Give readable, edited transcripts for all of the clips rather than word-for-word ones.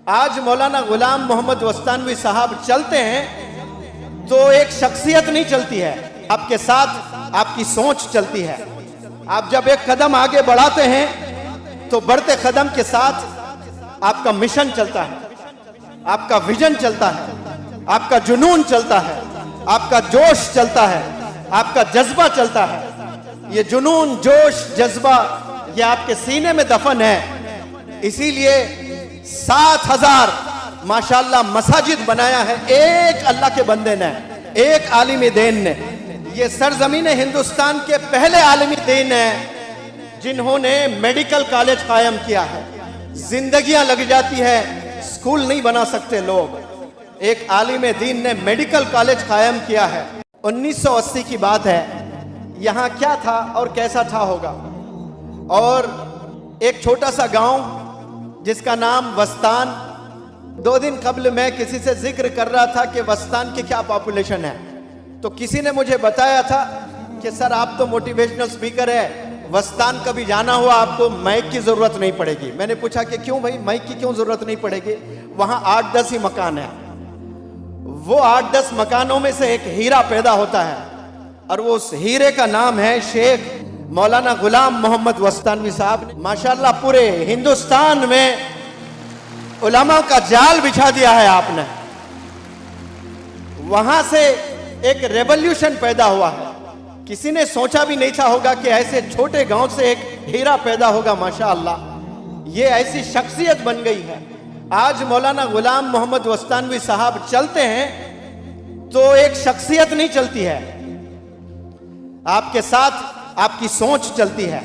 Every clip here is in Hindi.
आज मौलाना गुलाम मोहम्मद वस्तानवी साहब चलते हैं तो एक शख्सियत नहीं चलती है, आपके साथ आपकी सोच चलती है। आप जब एक कदम आगे बढ़ाते हैं तो बढ़ते कदम के साथ आपका मिशन चलता है, आपका विजन चलता है, आपका जुनून चलता है, आपका जोश चलता है, आपका जज्बा चलता है। ये जुनून, जोश, जज्बा ये आपके सीने में दफन है। इसीलिए 7,000 माशाल्लाह मसाजिद बनाया है एक अल्लाह के बंदे ने, एक आलिम दीन ने। ये सरजमीन हिंदुस्तान के पहले आलिम दीन है जिन्होंने मेडिकल कॉलेज कायम किया है। जिंदगियां लग जाती है, स्कूल नहीं बना सकते लोग। एक आलिम दीन ने मेडिकल कॉलेज कायम किया है। 1980 की बात है। यहाँ क्या था और कैसा था होगा। और एक छोटा सा गांव जिसका नाम वस्तान। 2 दिन कबल मैं किसी से जिक्र कर रहा था कि वस्तान की क्या पॉपुलेशन है, तो किसी ने मुझे बताया था कि सर आप तो मोटिवेशनल स्पीकर है, वस्तान कभी जाना हुआ आपको माइक की जरूरत नहीं पड़ेगी। मैंने पूछा कि क्यों भाई, माइक की क्यों जरूरत नहीं पड़ेगी? वहां 8-10 ही मकान है। वो 8-10 मकानों में से एक हीरा पैदा होता है और वो उस हीरे का नाम है शेख मौलाना गुलाम मोहम्मद वस्तानवी साहब ने। माशाल्लाह पूरे हिंदुस्तान में उलमा का जाल बिछा दिया है आपने। वहां से एक रेवोल्यूशन पैदा हुआ है। किसी ने सोचा भी नहीं था होगा कि ऐसे छोटे गांव से एक हीरा पैदा होगा। माशाअल्लाह ये ऐसी शख्सियत बन गई है। आज मौलाना गुलाम मोहम्मद वस्तानवी साहब चलते हैं तो एक शख्सियत नहीं चलती है, आपके साथ आपकी सोच चलती है।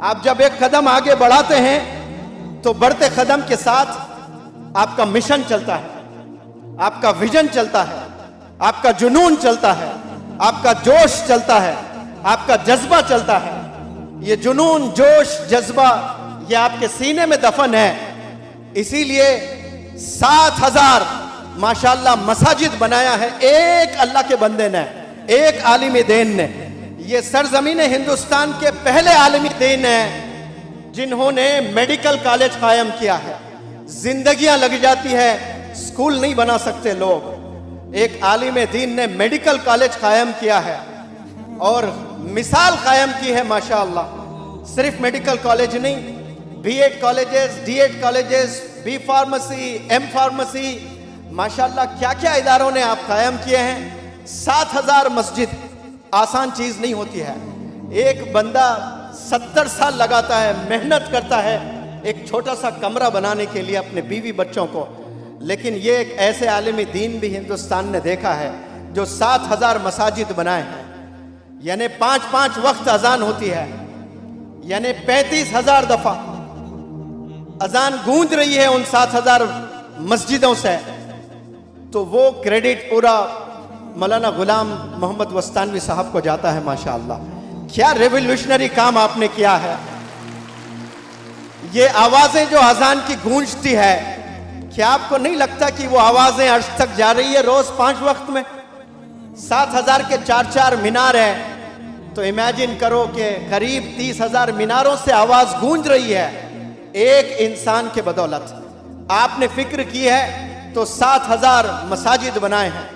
आप जब एक कदम आगे बढ़ाते हैं तो बढ़ते कदम के साथ आपका मिशन चलता है, आपका विजन चलता है, आपका जुनून चलता है, आपका जोश चलता है, आपका जज्बा चलता है। ये जुनून, जोश, जज्बा ये आपके सीने में दफन है। इसीलिए 7,000 माशाल्लाह मसाजिद बनाया है एक अल्लाह के बंदे ने, एक आलिम दीन ने। ये सरजमीन हिंदुस्तान के पहले आलिम दीन है जिन्होंने मेडिकल कॉलेज कायम किया है। जिंदगियां लग जाती है, स्कूल नहीं बना सकते लोग। एक आलिम दीन ने मेडिकल कॉलेज कायम किया है और मिसाल कायम की है माशाअल्लाह। सिर्फ मेडिकल कॉलेज नहीं, B.Ed colleges, D.Ed colleges, B pharmacy, M pharmacy, माशाअल्लाह क्या क्या इदारों ने आप कायम किए हैं। 7,000 मस्जिद आसान चीज नहीं होती है। एक बंदा 70 साल लगाता है, मेहनत करता है एक छोटा सा कमरा बनाने के लिए अपने बीवी बच्चों को। लेकिन ये एक ऐसे आलिम दीन भी हिंदुस्तान ने देखा है जो 7,000 मसाजिद बनाए हैं। यानी 5-5 वक्त अजान होती है, यानी 35,000 दफा अजान गूंज रही है उन 7,000 मस्जिदों से। तो वो क्रेडिट पूरा मौलाना गुलाम मोहम्मद वस्तानवी साहब को जाता है। माशाअल्लाह क्या रेवोल्यूशनरी काम आपने किया है। ये आवाजें जो अजान की गूंजती है, क्या आपको नहीं लगता कि वो आवाजें अर्श तक जा रही है रोज 5 वक्त में? 7,000 के 4-4 मीनार है तो इमेजिन करो कि करीब 30,000 मीनारों से आवाज गूंज रही है एक इंसान के बदौलत। आपने फिक्र की है तो 7,000 मसाजिद बनाए हैं,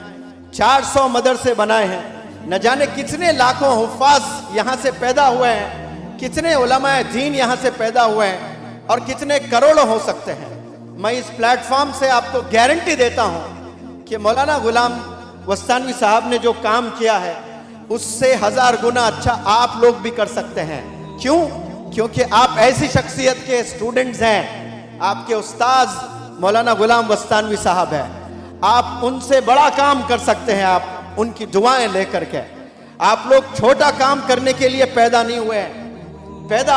400 मदरसे बनाए हैं, न जाने कितने लाखों हुफ्फाज यहाँ से पैदा हुए हैं, कितने उलमाए दीन यहाँ से पैदा हुए हैं और कितने करोड़ों हो सकते हैं। मैं इस प्लेटफॉर्म से आपको गारंटी देता हूँ कि मौलाना गुलाम वस्तानवी साहब ने जो काम किया है उससे 1000 गुना अच्छा आप लोग भी कर सकते हैं। क्यों? क्योंकि आप ऐसी शख्सियत के स्टूडेंट्स हैं। आपके उस्ताद मौलाना गुलाम वस्तानवी साहब हैं। आप उनसे बड़ा काम कर सकते हैं, आप उनकी दुआएं लेकर के। आप लोग छोटा काम करने के लिए पैदा नहीं हुए हैं। पैदा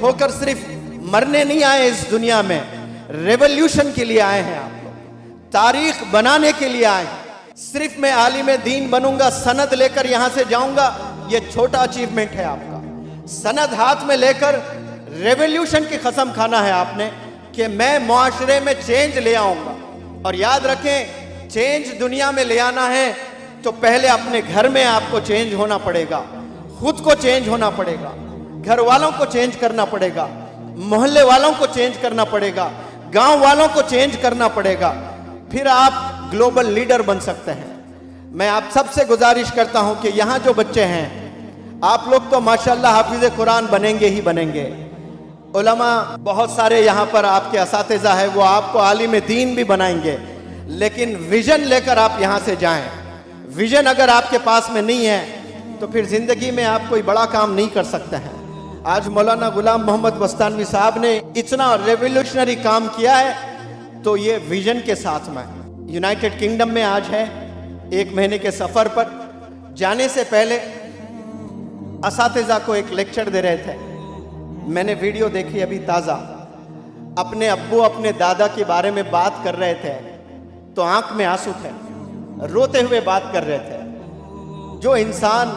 होकर सिर्फ मरने नहीं आए इस दुनिया में, रेवोल्यूशन के लिए आए हैं। आप लोग तारीख बनाने के लिए आए हैं। सिर्फ मैं आलिम दीन बनूंगा, सनद लेकर यहां से जाऊंगा, ये छोटा अचीवमेंट है आपका। सनद हाथ में लेकर रेवोल्यूशन की कसम खाना है आपने कि मैं मुआशरे में चेंज ले आऊंगा। और याद रखें, चेंज दुनिया में ले आना है तो पहले अपने घर में आपको चेंज होना पड़ेगा, खुद को चेंज होना पड़ेगा, घर वालों को चेंज करना पड़ेगा, मोहल्ले वालों को चेंज करना पड़ेगा, गांव वालों को चेंज करना पड़ेगा, फिर आप ग्लोबल लीडर बन सकते हैं। मैं आप सबसे गुजारिश करता हूं कि यहां जो बच्चे हैं, आप लोग तो माशाल्लाह हाफिज कुरान बनेंगे ही बनेंगे। उलमा बहुत सारे यहां पर आपके असातिज़ा है, वो आपको आलिम दीन भी बनाएंगे, लेकिन विजन लेकर आप यहां से जाएं। विजन अगर आपके पास में नहीं है तो फिर जिंदगी में आप कोई बड़ा काम नहीं कर सकते हैं। आज मौलाना गुलाम मोहम्मद बस्तानवी साहब ने इतना रेवोल्यूशनरी काम किया है, तो ये विजन के साथ में यूनाइटेड किंगडम में आज है, 1 महीने के सफर पर। जाने से पहले असातिज़ा को एक लेक्चर दे रहे थे, मैंने वीडियो देखी अभी ताज़ा। अपने अब्बू अपने दादा के बारे में बात कर रहे थे तो आंख में आंसू थे, रोते हुए बात कर रहे थे। जो इंसान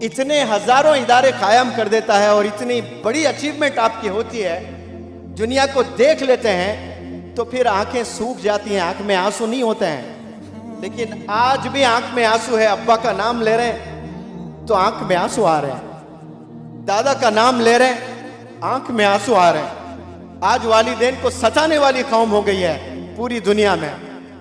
इतने हजारों इदारे कायम कर देता है और इतनी बड़ी अचीवमेंट आपकी होती है, दुनिया को देख लेते हैं तो फिर आंखें सूख जाती हैं, आंख में आंसू नहीं होते हैं। लेकिन आज भी आंख में आंसू है। अब्बा का नाम ले रहे हैं तो आंख में आंसू आ रहे हैं, दादा का नाम ले रहे हैं, आंख में आंसू आ रहे हैं। आज वालिदैन को सताने वाली कौम हो गई है पूरी दुनिया में।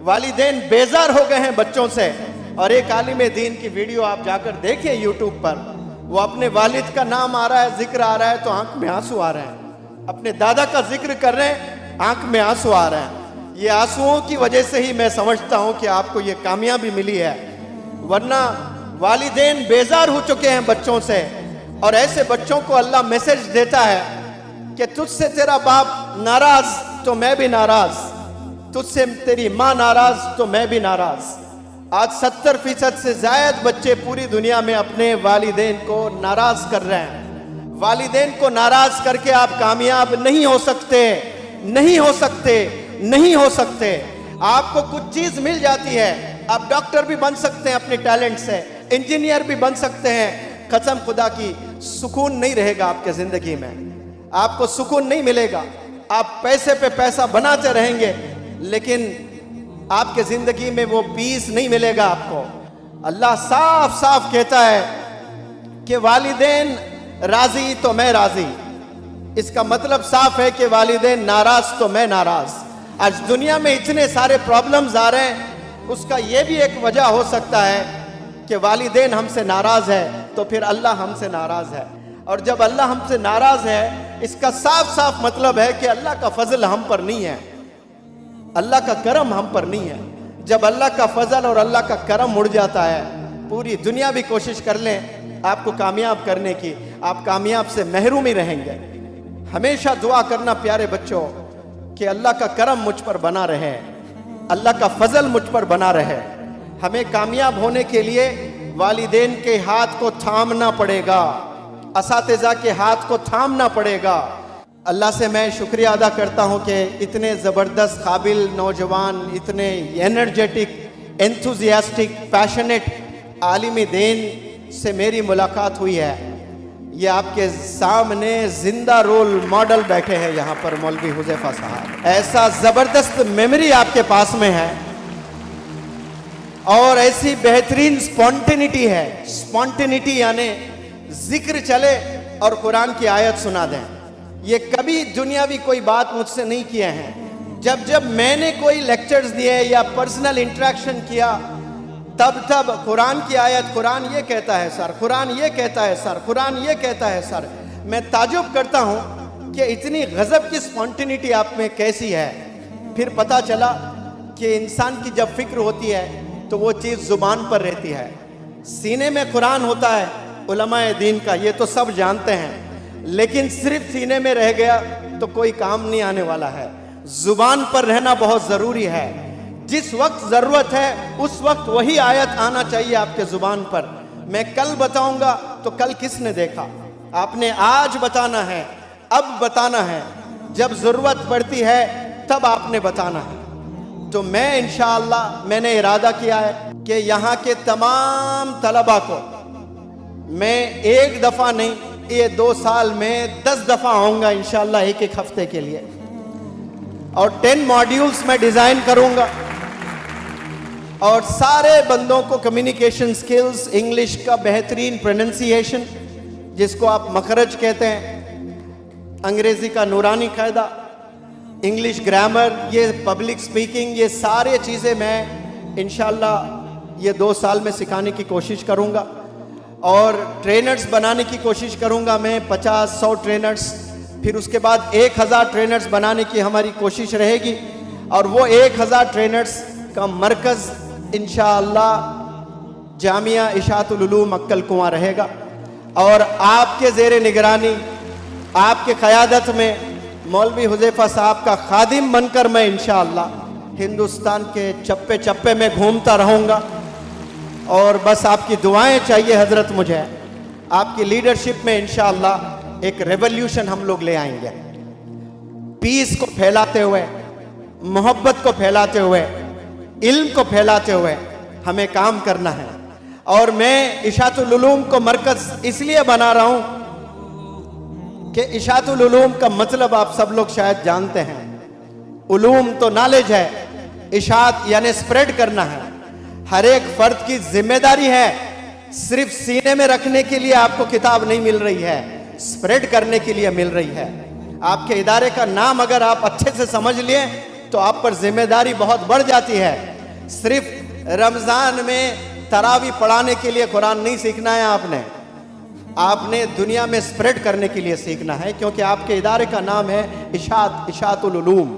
वालिदैन बेजार हो गए हैं बच्चों से। और एक आलिम दीन की वीडियो आप जाकर देखिए यूट्यूब पर, वो अपने वालिद का नाम आ रहा है, जिक्र आ रहा है तो आंख में आंसू आ रहे हैं। अपने दादा का जिक्र कर रहे हैं, आंख में आंसू आ रहे हैं। ये आंसुओं की वजह से ही मैं समझता हूं कि आपको ये कामयाबी मिली है, वरना वालिदैन बेजार हो चुके हैं बच्चों से। और ऐसे बच्चों को अल्लाह मैसेज देता है कि तुझसे तेरा बाप नाराज तो मैं भी नाराज, तुझसे तेरी माँ नाराज तो मैं भी नाराज। आज 70% से ज्यादा बच्चे पूरी दुनिया में अपने वालिदैन को नाराज कर रहे हैं। वालिदैन को नाराज करके आप कामयाब नहीं हो सकते, नहीं हो सकते, नहीं हो सकते। आपको कुछ चीज मिल जाती है, आप डॉक्टर भी बन सकते हैं अपने टैलेंट से, इंजीनियर भी बन सकते हैं। कसम खुदा की सुकून नहीं रहेगा आपके जिंदगी में, आपको सुकून नहीं मिलेगा। आप पैसे पे पैसा बनाते रहेंगे लेकिन आपके जिंदगी में वो पीस नहीं मिलेगा आपको। अल्लाह साफ साफ कहता है कि वालिदैन राजी तो मैं राजी। इसका मतलब साफ है कि वालिदैन नाराज तो मैं नाराज। आज दुनिया में इतने सारे प्रॉब्लम्स आ रहे हैं, उसका ये भी एक वजह हो सकता है कि वालिदैन हमसे नाराज है तो फिर अल्लाह हमसे नाराज है। और जब अल्लाह हमसे नाराज है, इसका साफ साफ मतलब है कि अल्लाह का फजल हम पर नहीं है, अल्लाह का करम हम पर नहीं है। जब अल्लाह का फजल और अल्लाह का करम उड़ जाता है, पूरी दुनिया भी कोशिश कर लें आपको कामयाब करने की, आप कामयाब से महरूम ही रहेंगे। हमेशा दुआ करना प्यारे बच्चों कि अल्लाह का करम मुझ पर बना रहे, अल्लाह का फजल मुझ पर बना रहे। हमें कामयाब होने के लिए वालिदैन के हाथ को थामना पड़ेगा, असातिज़ा के हाथ को थामना पड़ेगा। अल्लाह से मैं शुक्रिया अदा करता हूँ कि इतने ज़बरदस्त काबिल नौजवान, इतने एनर्जेटिक, एंथुजियास्टिक, पैशनेट आलिम दीन से मेरी मुलाकात हुई है। ये आपके सामने जिंदा रोल मॉडल बैठे हैं यहाँ पर मौलवी हुज़ैफा साहब। ऐसा ज़बरदस्त मेमोरी आपके पास में है और ऐसी बेहतरीन स्पॉन्टेनिटी है। स्पॉन्टेनिटी यानी जिक्र चले और कुरान की आयत सुना दें। ये कभी दुनियावी कोई बात मुझसे नहीं किए हैं। जब जब मैंने कोई लेक्चर्स दिए या पर्सनल इंटरेक्शन किया, तब कुरान की आयत, कुरान ये कहता है सर, कुरान ये कहता है सर, कुरान ये कहता है सर। मैं ताजुब करता हूँ कि इतनी गजब की स्पॉन्टेनिटी आप में कैसी है। फिर पता चला कि इंसान की जब फिक्र होती है तो वो चीज़ जुबान पर रहती है। सीने में कुरान होता है उलमाए दीन का, ये तो सब जानते हैं, लेकिन सिर्फ सीने में रह गया तो कोई काम नहीं आने वाला है। जुबान पर रहना बहुत जरूरी है। जिस वक्त जरूरत है उस वक्त वही आयत आना चाहिए आपके जुबान पर। मैं कल बताऊंगा तो कल किसने देखा, आपने आज बताना है, अब बताना है। जब जरूरत पड़ती है तब आपने बताना है। तो मैं इंशाअल्लाह मैंने इरादा किया है कि यहाँ के तमाम तलबा को मैं एक दफा नहीं, ये 2 साल में 10 दफा आऊंगा इंशाअल्लाह, एक हफ्ते के लिए। और 10 मॉड्यूल्स में डिजाइन करूंगा और सारे बंदों को कम्युनिकेशन स्किल्स, इंग्लिश का बेहतरीन प्रोनंसिएशन जिसको आप मखरज कहते हैं, अंग्रेजी का नूरानी कायदा, इंग्लिश ग्रामर, ये पब्लिक स्पीकिंग, ये सारे चीज़ें मैं इंशाल्लाह ये 2 साल में सिखाने की कोशिश करूँगा। और ट्रेनर्स बनाने की कोशिश करूँगा मैं, 50-100 ट्रेनर्स, फिर उसके बाद 1000 ट्रेनर्स बनाने की हमारी कोशिश रहेगी। और वो 1000 ट्रेनर्स का मरकज़ इंशाअल्लाह जामिया इशातुल उलूम अक्कल कुआं रहेगा। और आपके ज़ेरे निगरानी, आपके क़यादत में मौलवी हुज़ैफ़ा साहब का खादिम बनकर मैं इंशाअल्लाह हिंदुस्तान के चप्पे चप्पे में घूमता रहूँगा। और बस आपकी दुआएं चाहिए हज़रत मुझे। आपकी लीडरशिप में इंशाअल्लाह एक रेवोल्यूशन हम लोग ले आएंगे। पीस को फैलाते हुए, मोहब्बत को फैलाते हुए, इल्म को फैलाते हुए हमें काम करना है। और मैं इशातुल उलूम को मरकज़ इसलिए बना रहा हूँ कि इशातुल उलूम का मतलब आप सब लोग शायद जानते हैं। उलूम तो नॉलेज है, इशात यानी स्प्रेड करना है। हर एक फर्द की जिम्मेदारी है। सिर्फ सीने में रखने के लिए आपको किताब नहीं मिल रही है, स्प्रेड करने के लिए मिल रही है। आपके इदारे का नाम अगर आप अच्छे से समझ लिए तो आप पर जिम्मेदारी बहुत बढ़ जाती है। सिर्फ रमज़ान में तरावी पढ़ाने के लिए कुरान नहीं सीखना है आपने दुनिया में स्प्रेड करने के लिए सीखना है, क्योंकि आपके इदारे का नाम है इशातुल उलूम।